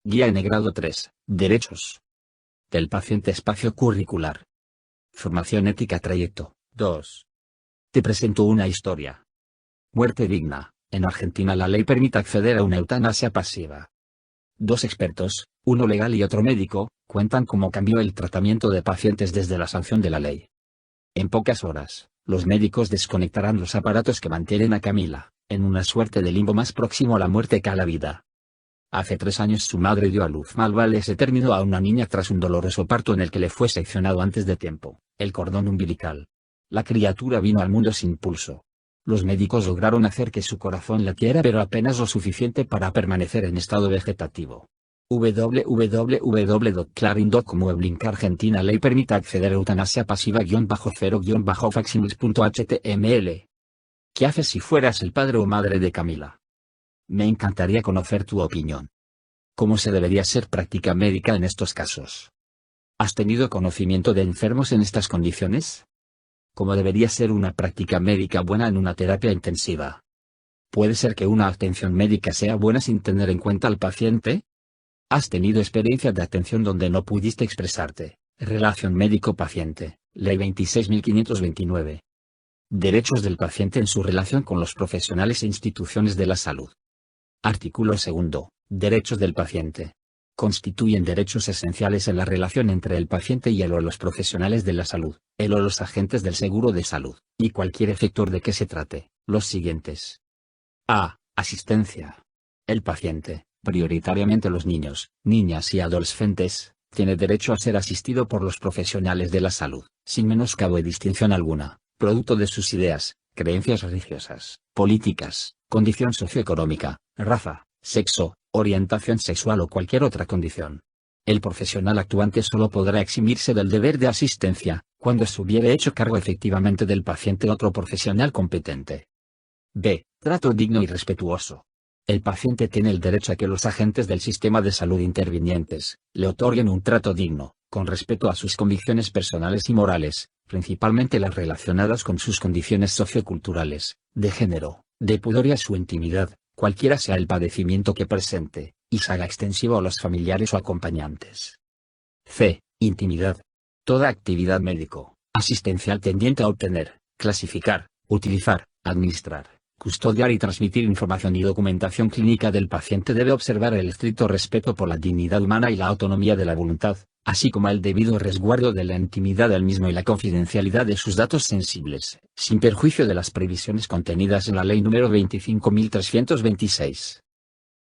Guía N grado 3, Derechos del paciente espacio curricular. Formación ética trayecto, 2. Te presento una historia. Muerte digna. En Argentina la ley permite acceder a una eutanasia pasiva. Dos expertos, uno legal y otro médico, cuentan cómo cambió el tratamiento de pacientes desde la sanción de la ley. En pocas horas, los médicos desconectarán los aparatos que mantienen a Camila, en una suerte de limbo más próximo a la muerte que a la vida. Hace 3 años su madre dio a luz malvale ese término a una niña tras un doloroso parto en el que le fue seccionado antes de tiempo el cordón umbilical. La criatura vino al mundo sin pulso. Los médicos lograron hacer que su corazón latiera pero apenas lo suficiente para permanecer en estado vegetativo. www.clarin.com Link Argentina ley permite acceder a eutanasia pasiva-0-facsimiles.html. ¿Qué haces si fueras el padre o madre de Camila? Me encantaría conocer tu opinión. ¿Cómo se debería ser práctica médica en estos casos? ¿Has tenido conocimiento de enfermos en estas condiciones? ¿Cómo debería ser una práctica médica buena en una terapia intensiva? ¿Puede ser que una atención médica sea buena sin tener en cuenta al paciente? ¿Has tenido experiencia de atención donde no pudiste expresarte? Relación médico-paciente, Ley 26.529. Derechos del paciente en su relación con los profesionales e instituciones de la salud. Artículo 2. Derechos del paciente. Constituyen derechos esenciales en la relación entre el paciente y él o los profesionales de la salud, él o los agentes del seguro de salud, y cualquier efector de que se trate, los siguientes. A. Asistencia. El paciente, prioritariamente los niños, niñas y adolescentes, tiene derecho a ser asistido por los profesionales de la salud, sin menoscabo y distinción alguna, producto de sus ideas, creencias religiosas, políticas, condición socioeconómica, raza, sexo, orientación sexual o cualquier otra condición. El profesional actuante solo podrá eximirse del deber de asistencia, cuando se hubiere hecho cargo efectivamente del paciente otro profesional competente. B. Trato digno y respetuoso. El paciente tiene el derecho a que los agentes del sistema de salud intervinientes le otorguen un trato digno, con respeto a sus convicciones personales y morales, principalmente las relacionadas con sus condiciones socioculturales, de género, de pudor y a su intimidad, cualquiera sea el padecimiento que presente, y se haga extensivo a los familiares o acompañantes. C. Intimidad. Toda actividad médico-asistencial tendiente a obtener, clasificar, utilizar, administrar, custodiar y transmitir información y documentación clínica del paciente debe observar el estricto respeto por la dignidad humana y la autonomía de la voluntad, así como el debido resguardo de la intimidad del mismo y la confidencialidad de sus datos sensibles, sin perjuicio de las previsiones contenidas en la Ley número 25.326.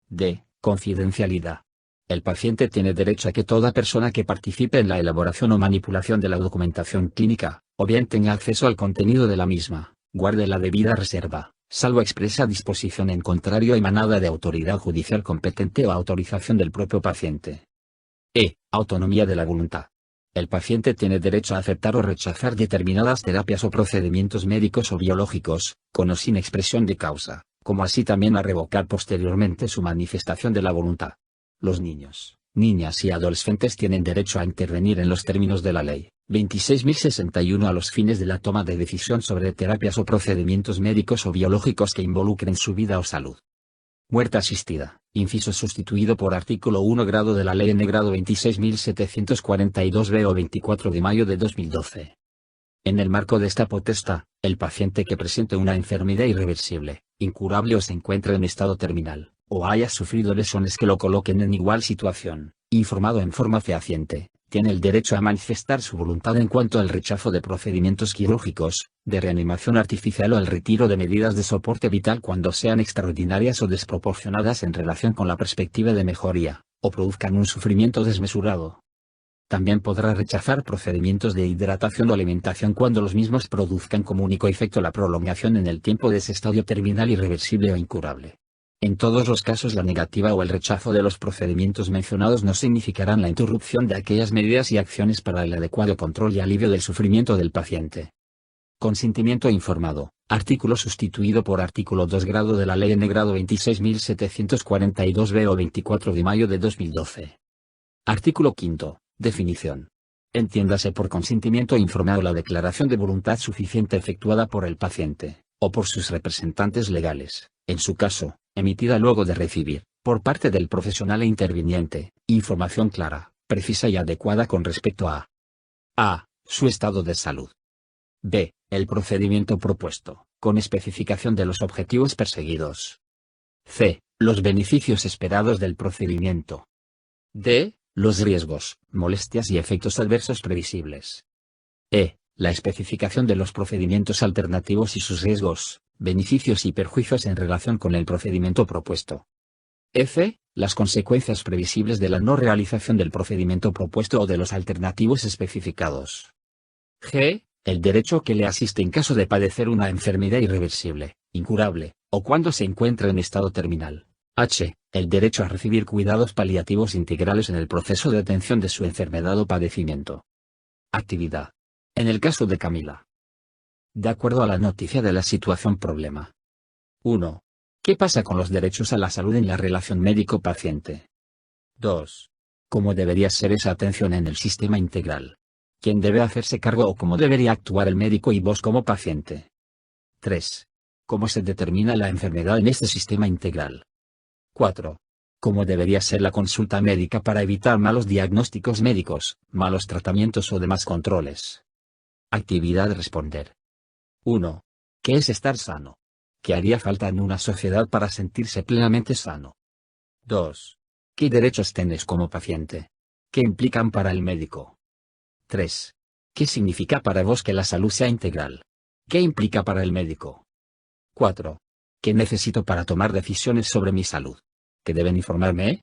D. Confidencialidad. El paciente tiene derecho a que toda persona que participe en la elaboración o manipulación de la documentación clínica, o bien tenga acceso al contenido de la misma, guarde la debida reserva, salvo expresa disposición en contrario emanada de autoridad judicial competente o autorización del propio paciente. Autonomía de la voluntad. El paciente tiene derecho a aceptar o rechazar determinadas terapias o procedimientos médicos o biológicos, con o sin expresión de causa, como así también a revocar posteriormente su manifestación de la voluntad. Los niños, niñas y adolescentes tienen derecho a intervenir en los términos de la Ley 26.061 a los fines de la toma de decisión sobre terapias o procedimientos médicos o biológicos que involucren su vida o salud. Muerte asistida, inciso sustituido por artículo 1 grado de la Ley N grado 26.742-B o 24 de mayo de 2012. En el marco de esta potestad, el paciente que presente una enfermedad irreversible, incurable o se encuentre en estado terminal, o haya sufrido lesiones que lo coloquen en igual situación, informado en forma fehaciente, tiene el derecho a manifestar su voluntad en cuanto al rechazo de procedimientos quirúrgicos, de reanimación artificial o al retiro de medidas de soporte vital cuando sean extraordinarias o desproporcionadas en relación con la perspectiva de mejoría, o produzcan un sufrimiento desmesurado. También podrá rechazar procedimientos de hidratación o alimentación cuando los mismos produzcan como único efecto la prolongación en el tiempo de ese estadio terminal irreversible o incurable. En todos los casos la negativa o el rechazo de los procedimientos mencionados no significarán la interrupción de aquellas medidas y acciones para el adecuado control y alivio del sufrimiento del paciente. Consentimiento informado, artículo sustituido por artículo 2 grado de la Ley N grado 26.742-B o 24 de mayo de 2012. Artículo 5. Definición. Entiéndase por consentimiento informado la declaración de voluntad suficiente efectuada por el paciente, o por sus representantes legales, en su caso, emitida luego de recibir, Por parte del profesional e interviniente, información clara, precisa y adecuada con respecto a A. Su estado de salud. B. El procedimiento propuesto, con especificación de los objetivos perseguidos. C. Los beneficios esperados del procedimiento. D. Los riesgos, molestias y efectos adversos previsibles. E. La especificación de los procedimientos alternativos y sus riesgos, beneficios y perjuicios en relación con el procedimiento propuesto. F. Las consecuencias previsibles de la no realización del procedimiento propuesto o de los alternativos especificados. G. El derecho que le asiste en caso de padecer una enfermedad irreversible, incurable, o cuando se encuentra en estado terminal. H. El derecho a recibir cuidados paliativos integrales en el proceso de atención de su enfermedad o padecimiento. Actividad. En el caso de Camila. De acuerdo a la noticia de la situación problema. 1. ¿Qué pasa con los derechos a la salud en la relación médico-paciente? 2. ¿Cómo debería ser esa atención en el sistema integral? ¿Quién debe hacerse cargo o cómo debería actuar el médico y vos como paciente? 3. ¿Cómo se determina la enfermedad en este sistema integral? 4. ¿Cómo debería ser la consulta médica para evitar malos diagnósticos médicos, malos tratamientos o demás controles? Actividad responder. 1. ¿Qué es estar sano? ¿Qué haría falta en una sociedad para sentirse plenamente sano? 2. ¿Qué derechos tienes como paciente? ¿Qué implican para el médico? 3. ¿Qué significa para vos que la salud sea integral? ¿Qué implica para el médico? 4. ¿Qué necesito para tomar decisiones sobre mi salud? ¿Qué deben informarme?